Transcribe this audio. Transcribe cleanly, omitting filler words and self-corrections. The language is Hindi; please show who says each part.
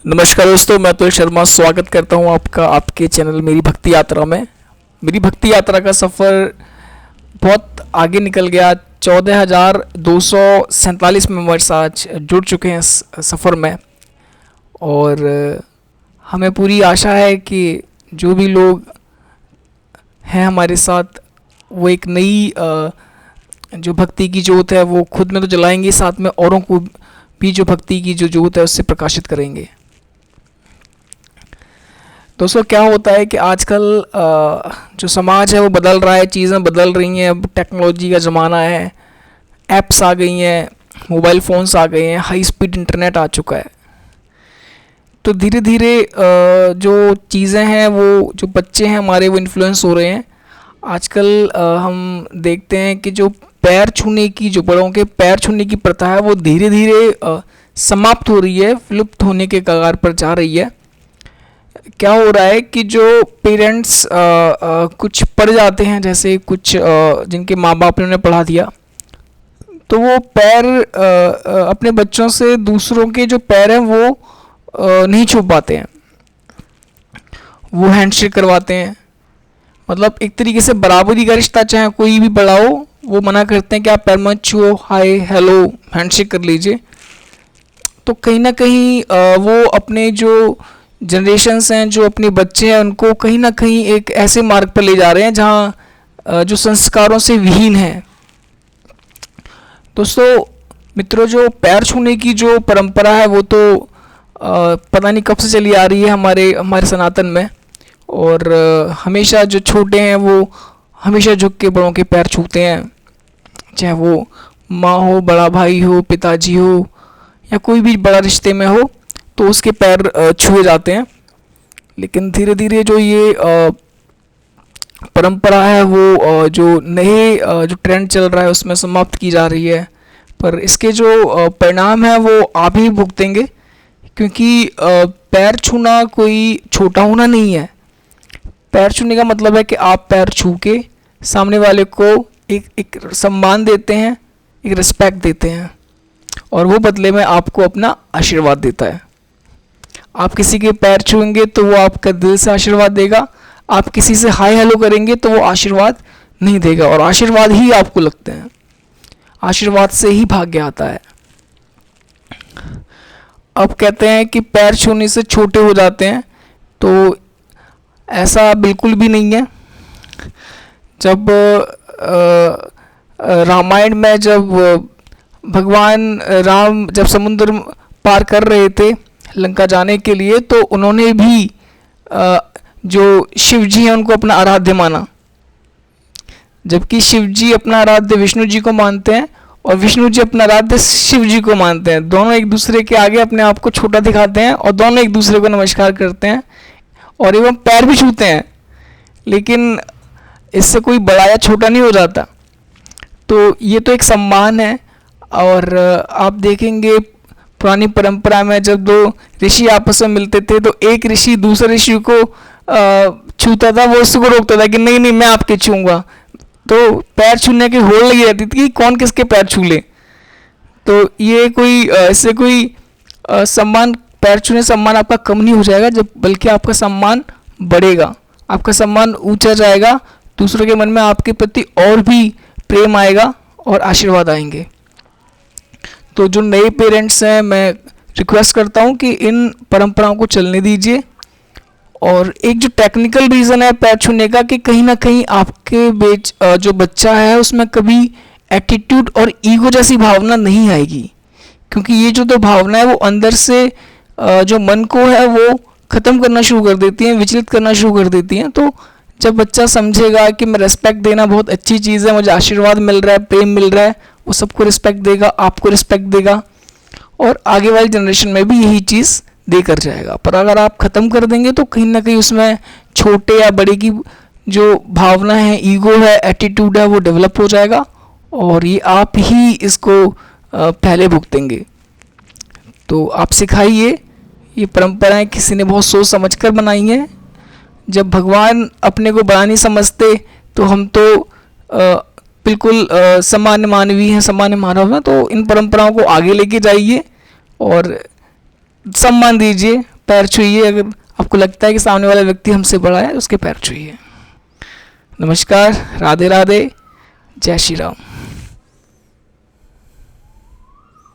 Speaker 1: नमस्कार दोस्तों, मैं अतुल शर्मा स्वागत करता हूं आपका आपके चैनल मेरी भक्ति यात्रा में। मेरी भक्ति यात्रा का सफ़र बहुत आगे निकल गया। 14,247 मेंबर्स आज जुड़ चुके हैं इस सफ़र में। और हमें पूरी आशा है कि जो भी लोग हैं हमारे साथ, वो एक नई जो भक्ति की ज्योत है वो खुद में तो जलाएंगे, साथ में औरों को भी जो भक्ति की जो ज्योत है उससे प्रकाशित करेंगे। दोस्तों, क्या होता है कि आजकल जो समाज है वो बदल रहा है, चीज़ें बदल रही हैं। अब टेक्नोलॉजी का ज़माना है, ऐप्स आ गई हैं, मोबाइल फ़ोन्स आ गए हैं, हाई स्पीड इंटरनेट आ चुका है। तो धीरे धीरे जो चीज़ें हैं, वो जो बच्चे हैं हमारे, वो इन्फ्लुएंस हो रहे हैं। आजकल हम देखते हैं कि जो पैर छूने की, जो बड़ों के पैर छूने की प्रथा है, वो धीरे धीरे समाप्त हो रही है, विलुप्त होने के कगार पर जा रही है। क्या हो रहा है कि जो पेरेंट्स कुछ पढ़ जाते हैं, जैसे कुछ जिनके माँ बाप ने उन्हें पढ़ा दिया, तो वो पैर अपने बच्चों से दूसरों के जो पैर हैं वो नहीं छू पाते हैं, वो हैंडशेक करवाते हैं। मतलब एक तरीके से बराबरी का रिश्ता, चाहे कोई भी बड़ा हो, वो मना करते हैं कि आप पैर मत छुओ, हाय हेलो हैंडशेक कर लीजिए। तो कहीं ना कहीं वो अपने जो जनरेशन्स हैं, जो अपने बच्चे हैं, उनको कहीं ना कहीं एक ऐसे मार्ग पर ले जा रहे हैं जहाँ जो संस्कारों से विहीन है। दोस्तों मित्रों, जो पैर छूने की जो परंपरा है वो तो पता नहीं कब से चली आ रही है हमारे सनातन में। और हमेशा जो छोटे हैं वो हमेशा झुक के बड़ों के पैर छूते हैं, चाहे वो माँ हो, बड़ा भाई हो, पिताजी हो, या कोई भी बड़ा रिश्ते में हो, तो उसके पैर छुए जाते हैं। लेकिन धीरे धीरे जो ये परंपरा है वो जो नए जो ट्रेंड चल रहा है उसमें समाप्त की जा रही है। पर इसके जो परिणाम है वो आप ही भुगतेंगे, क्योंकि पैर छूना कोई छोटा होना नहीं है। पैर छूने का मतलब है कि आप पैर छू के सामने वाले को एक सम्मान देते हैं, एक रिस्पेक्ट देते हैं, और वो बदले में आपको अपना आशीर्वाद देता है। आप किसी के पैर छूएंगे तो वो आपका दिल से आशीर्वाद देगा, आप किसी से हाय हेलो करेंगे तो वो आशीर्वाद नहीं देगा, और आशीर्वाद ही आपको लगते हैं। आशीर्वाद से ही भाग्य आता है। अब कहते हैं कि पैर छूने से छोटे हो जाते हैं, तो ऐसा बिल्कुल भी नहीं है। जब रामायण में जब भगवान राम जब समुद्र पार कर रहे थे लंका जाने के लिए, तो उन्होंने भी जो शिव जी हैं उनको अपना आराध्य माना, जबकि शिव जी अपना आराध्य विष्णु जी को मानते हैं और विष्णु जी अपना आराध्य शिव जी को मानते हैं। दोनों एक दूसरे के आगे अपने आप को छोटा दिखाते हैं और दोनों एक दूसरे को नमस्कार करते हैं और एवं पैर भी छूते हैं, लेकिन इससे कोई बड़ा या छोटा नहीं हो जाता। तो ये तो एक सम्मान है। और आप देखेंगे पुरानी परंपरा में जब दो ऋषि आपस में मिलते थे, तो एक ऋषि दूसरे ऋषि को छूता था, वो उसको रोकता था कि नहीं नहीं मैं आपके छूँगा। तो पैर छूने की होड़ लगी रहती थी कि कौन किसके पैर छू ले। तो ये कोई इससे कोई सम्मान, पैर छूने सम्मान आपका कम नहीं हो जाएगा, जब बल्कि आपका सम्मान बढ़ेगा, आपका सम्मान ऊंचा जाएगा, दूसरों के मन में आपके प्रति और भी प्रेम आएगा और आशीर्वाद आएंगे। तो जो नए पेरेंट्स हैं, मैं रिक्वेस्ट करता हूं कि इन परंपराओं को चलने दीजिए। और एक जो टेक्निकल रीज़न है पैर छूने का, कि कहीं ना कहीं आपके बीच जो बच्चा है उसमें कभी एटीट्यूड और ईगो जैसी भावना नहीं आएगी, क्योंकि ये जो दो भावना है वो अंदर से जो मन को है वो ख़त्म करना शुरू कर देती हैं, विचलित करना शुरू कर देती हैं। तो जब बच्चा समझेगा कि मैं रिस्पेक्ट देना बहुत अच्छी चीज़ है, मुझे आशीर्वाद मिल रहा है, प्रेम मिल रहा है, वो सबको रिस्पेक्ट देगा, आपको रिस्पेक्ट देगा, और आगे वाली जनरेशन में भी यही चीज़ देकर जाएगा। पर अगर आप ख़त्म कर देंगे तो कहीं ना कहीं उसमें छोटे या बड़े की जो भावना है, ईगो है, एटीट्यूड है, वो डेवलप हो जाएगा, और ये आप ही इसको पहले भुगतेंगे। तो आप सिखाइए। ये परंपराएं किसी ने बहुत सोच समझ कर बनाई हैं। जब भगवान अपने को बड़ा नहीं समझते, तो हम तो बिल्कुल सामान्य मानवीय हैं, सामान्य मानव हैं। तो इन परंपराओं को आगे लेके जाइए और सम्मान दीजिए, पैर छूइए। अगर आपको लगता है कि सामने वाला व्यक्ति हमसे बड़ा है, उसके पैर छूइए। नमस्कार, राधे राधे, जय श्री राम।